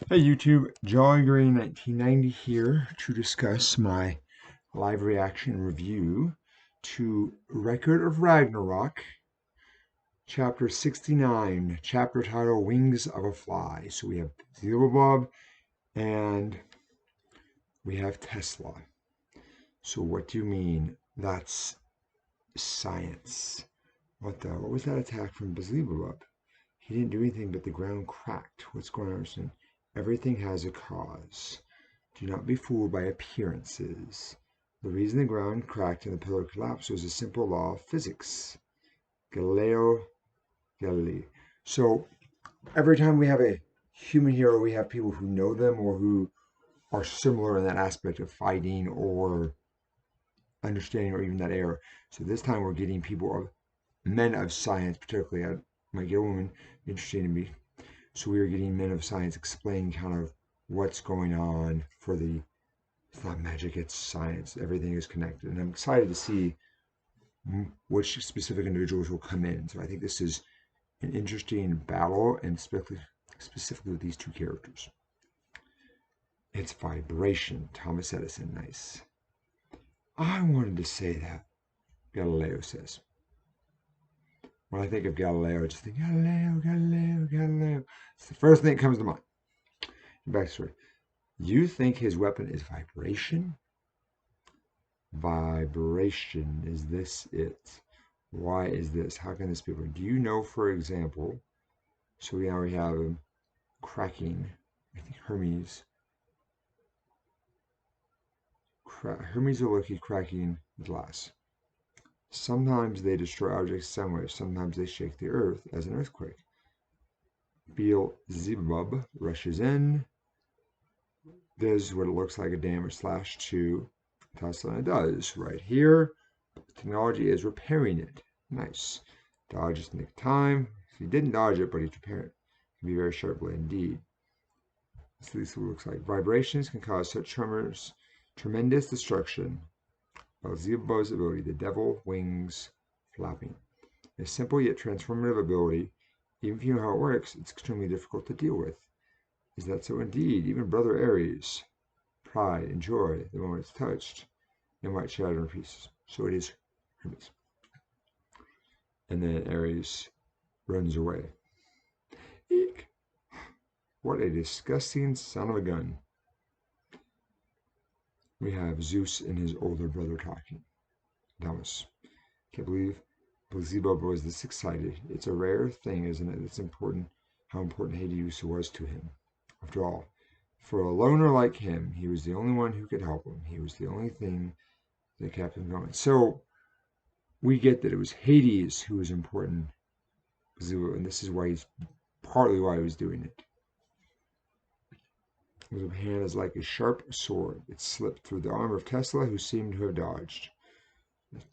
Hey YouTube, Jolly Green 1990 here to discuss my live reaction review to Record of Ragnarok, chapter 69, chapter title Wings of a Fly. So we have Bob and we have Tesla. So what do you mean? That's science. What was that attack from Bob? He didn't do anything, but the ground cracked. What's going on? Everything has a cause. Do not be fooled by appearances. The reason the ground cracked and the pillar collapsed was a simple law of physics. Galileo Galilei. So every time we have a human hero, we have people who know them or who are similar in that aspect of fighting or understanding or even that era. So this time we're getting people of men of science, particularly. I might get a woman interesting to me. So we are getting men of science explaining kind of what's going on for the it's not magic, it's science. Everything is connected. And I'm excited to see which specific individuals will come in. So I think this is an interesting battle, and specifically with these two characters. It's vibration. Thomas Edison, nice. I wanted to say that, Galileo says. When I think of Galileo, I just think Galileo, Galileo, Galileo. It's the first thing that comes to mind. Backstory. You think his weapon is vibration? Vibration. Is this it? Why is this? How can this be? Do you know, for example, so we already have him cracking, I think Hermes. Hermes are lucky cracking glass. Sometimes they destroy objects somewhere, sometimes they shake the earth as an earthquake. Beelzebub rushes in, does what it looks like a damage slash to Tesla, and it does. Right here, technology is repairing it. Nice. Dodge just nick time. He didn't dodge it, but he's repairing it. Can be very sharp blade indeed. This at least what it looks like. Vibrations can cause such tremendous destruction. Beelzebub's ability, the devil wings flapping. A simple yet transformative ability. Even if you know how it works, it's extremely difficult to deal with. Is that so? Indeed, even Brother Ares. Pride and joy, the moment it's touched, it might shatter in pieces. So it is Hermes. And then Ares runs away. Eek! What a disgusting son of a gun. We have Zeus and his older brother talking. Thomas. Can't believe Beelzebub was this excited. It's a rare thing, isn't it? It's important how important Hades was to him. After all, for a loner like him, he was the only one who could help him. He was the only thing that kept him going. So we get that it was Hades who was important, and this is why he's partly why he was doing it. His hand is like a sharp sword. It slipped through the armor of Tesla, who seemed to have dodged.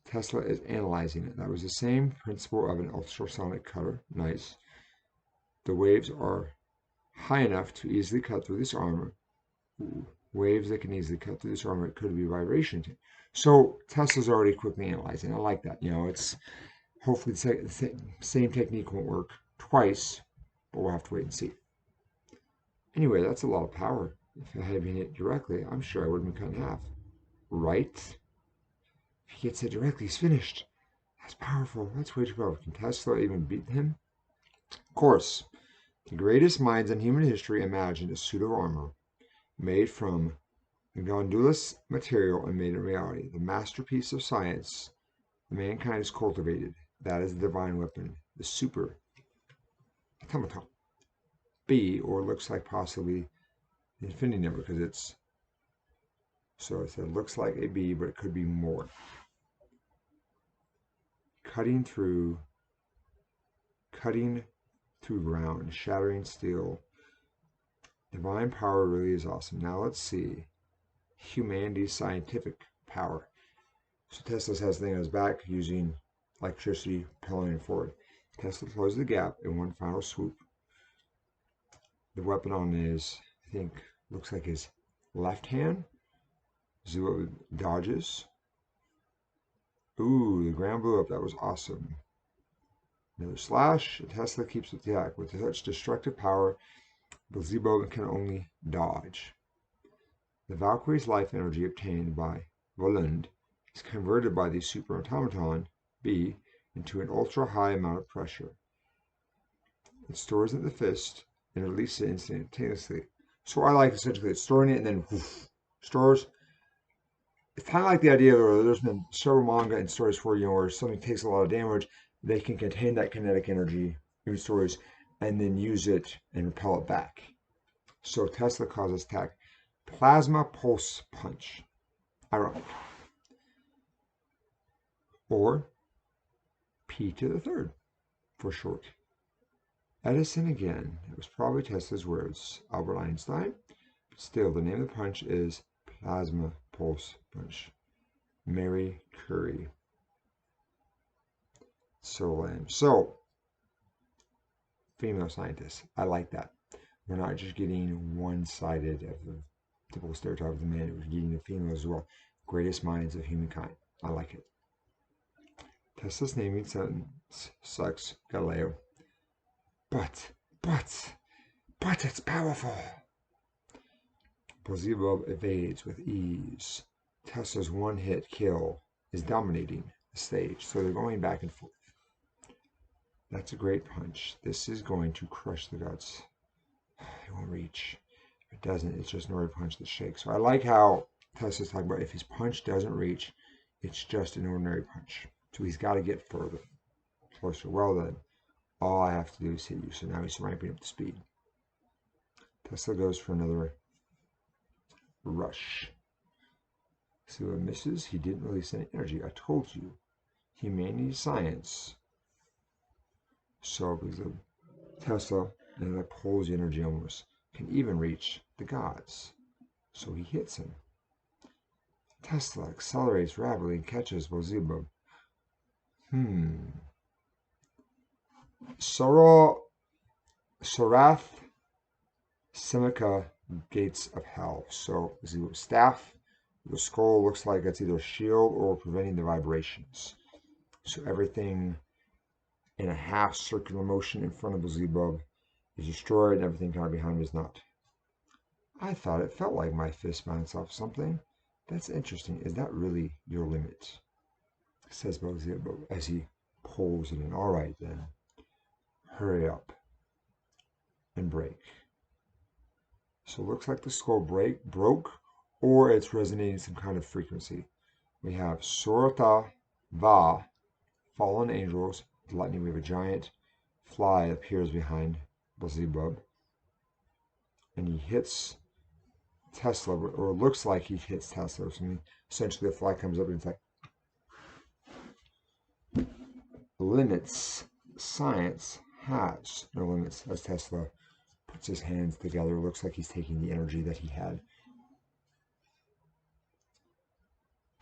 Tesla is analyzing it. That was the same principle of an ultrasonic cutter. Nice. The waves are high enough to easily cut through this armor. Ooh, waves that can easily cut through this armor. It could be vibration. So Tesla's already quickly analyzing. I like that. You know, it's hopefully the same technique won't work twice, but we'll have to wait and see. Anyway, that's a lot of power. If I had been hit directly, I'm sure I would have been cut in half. Right? If he gets hit directly, he's finished. That's powerful. That's way too powerful. Can Tesla even beat him? Of course. The greatest minds in human history imagined a suit of armor made from gondulous material and made a reality. The masterpiece of science mankind has cultivated. That is the divine weapon, the super automaton. B, or looks like possibly the infinity number, because it's so it said looks like a B, but it could be more. Cutting through ground, shattering steel. Divine power really is awesome. Now let's see humanity's scientific power. So Tesla has the thing on his back using electricity propelling it forward. Tesla closes the gap in one final swoop. The weapon on his, I think, looks like his left hand. Zero dodges. Ooh, the ground blew up. That was awesome. Another slash. Tesla keeps with the attack. With such destructive power, Beelzebub can only dodge. The Valkyrie's life energy obtained by Volund is converted by the super automaton B into an ultra-high amount of pressure. It stores it in the fist and releases it instantaneously. So I like essentially it's storing it and then whoosh, stores. It's kind of like the idea of there's been several manga and stories where something takes a lot of damage, they can contain that kinetic energy in stories and then use it and repel it back. So Tesla causes attack. Plasma pulse punch. Ironic. Or P to the third for short. Edison again. It was probably Tesla's words. Albert Einstein. But still, the name of the punch is plasma pulse punch. Mary Curie. So lame. So, female scientists. I like that. We're not just getting one-sided of the typical stereotype of the man. We're getting the females as well. Greatest minds of humankind. I like it. Tesla's naming sentence sucks. Galileo. But it's powerful. Beelzebub evades with ease. Tesla's one-hit kill is dominating the stage, so they're going back and forth. That's a great punch. This is going to crush the guts. It won't reach. If it doesn't, it's just an ordinary punch that shakes. So I like how Tesla's talking about if his punch doesn't reach, it's just an ordinary punch. So he's got to get further, closer. Well then, all I have to do is hit you. So now he's ramping up the speed. Tesla goes for another rush. See what misses? He didn't release any energy. I told you. Humanity science. So because of Tesla and that pulls the energy almost can even reach the gods. So he hits him. Tesla accelerates rapidly and catches Beelzebub. Sorath Simica Gates of Hell. So Beelzebub's staff, the skull looks like it's either a shield or preventing the vibrations. So everything in a half circular motion in front of Beelzebub is destroyed and everything kind of behind him is not. I thought it felt like my fist bounced off something. That's interesting. Is that really your limit? Says Beelzebub as he pulls it in. All right then. Hurry up and break. So it looks like the skull broke or it's resonating some kind of frequency. We have Sorata Va, fallen angels, lightning. We have a giant fly that appears behind Beelzebub. And he hits Tesla, or it looks like he hits Tesla or something. Essentially, the fly comes up and it's like, limits. Science has no limits. As Tesla puts his hands together, it looks like he's taking the energy that he had.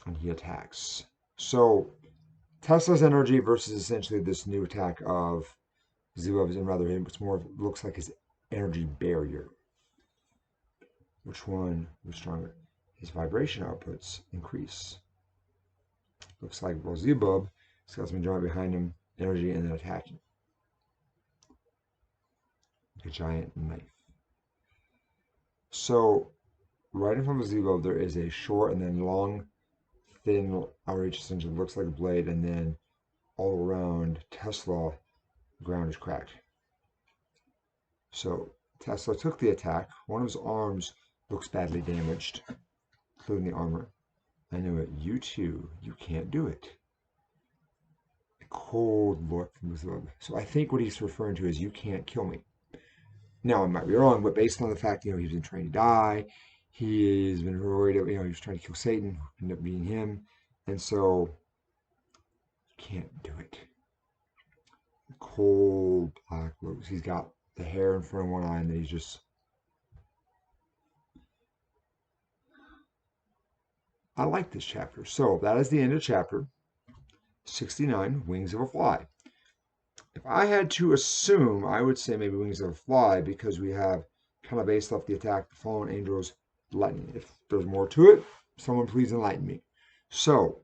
And he attacks. So, Tesla's energy versus essentially this new attack of Beelzebub's, and rather it's more looks like his energy barrier. Which one was stronger? His vibration outputs increase. Looks like Beelzebub has got some giant behind him, energy, and then attacking. Like a giant knife. So, right in front of Beelzebub, there is a short and then long, thin outreach extension. Looks like a blade, and then all around Tesla, the ground is cracked. So, Tesla took the attack. One of his arms looks badly damaged, including the armor. I knew it. You too. You can't do it. A cold look from Beelzebub. So I think what he's referring to is you can't kill me. Now, I might be wrong, but based on the fact, he's been trained to die, he's been worried, he was trying to kill Satan, ended up being him, and so you can't do it. Cold black looks. He's got the hair in front of one eye, and then he's just. I like this chapter. So that is the end of chapter 69, Wings of a Fly. If I had to assume, I would say maybe Wings of a Fly, because we have kind of based off the attack, the fallen angels, lightning. If there's more to it, someone please enlighten me. So,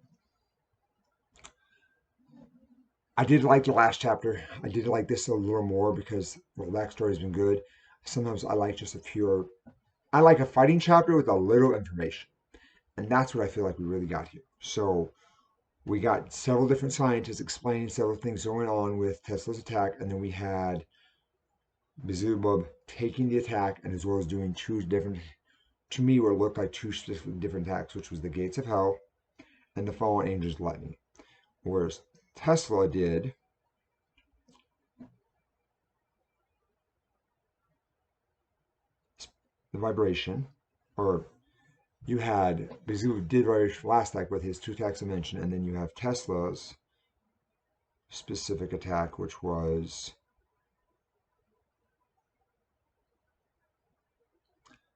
I did like the last chapter. I did like this a little more because the backstory has been good. Sometimes I like just I like a fighting chapter with a little information. And that's what I feel like we really got here. So we got several different scientists explaining several things going on with Tesla's attack, and then we had Beelzebub taking the attack, and as well as doing two different, to me, what looked like two different attacks, which was the Gates of Hell and the Fallen Angels Lightning. Whereas Tesla did the vibration, or you had Beelzebub did vibration last attack with his two attacks I mentioned, and then you have Tesla's specific attack, which was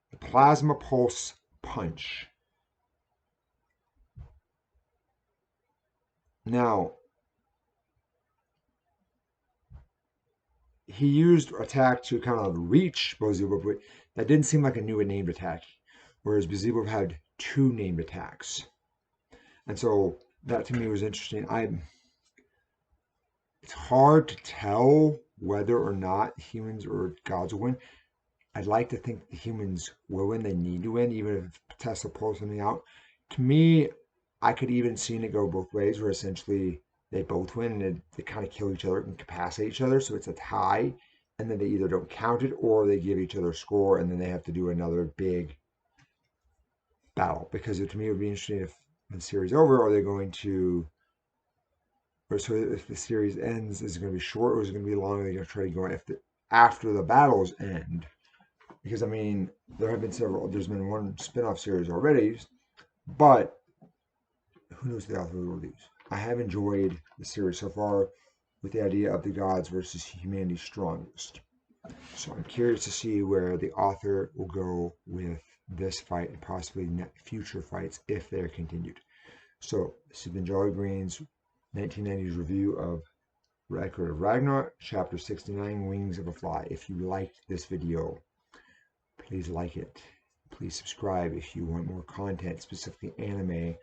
the Plasma Pulse Punch. Now, he used attack to kind of reach Beelzebub, but that didn't seem like a new and named attack. Whereas Beelzebub had two named attacks. And so that to me was interesting. It's hard to tell whether or not humans or gods will win. I'd like to think the humans will win. They need to win, even if Tesla pulls something out. To me, I could even see it go both ways, where essentially they both win and they kind of kill each other and incapacitate each other. So it's a tie, and then they either don't count it or they give each other a score, and then they have to do another big battle. Because to me, it would be interesting if when the series is over, are they going to, or so if the series ends, is it going to be short or is it going to be long? Are they going to try to go after the battles end? Because I mean, there's been one spin-off series already, but who knows the author of these? I have enjoyed the series so far with the idea of the gods versus humanity's strongest. So I'm curious to see where the author will go with this fight and possibly future fights if they're continued. So this has been Jolly Green's 1990s review of Record of Ragnarok, Chapter 69, Wings of a Fly. If you liked this video, please like it. Please subscribe if you want more content, specifically anime,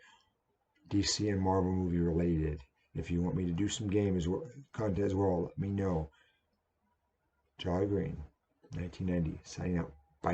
DC and Marvel movie related. If you want me to do some content as well, let me know. Jolly Green, 1990, signing out.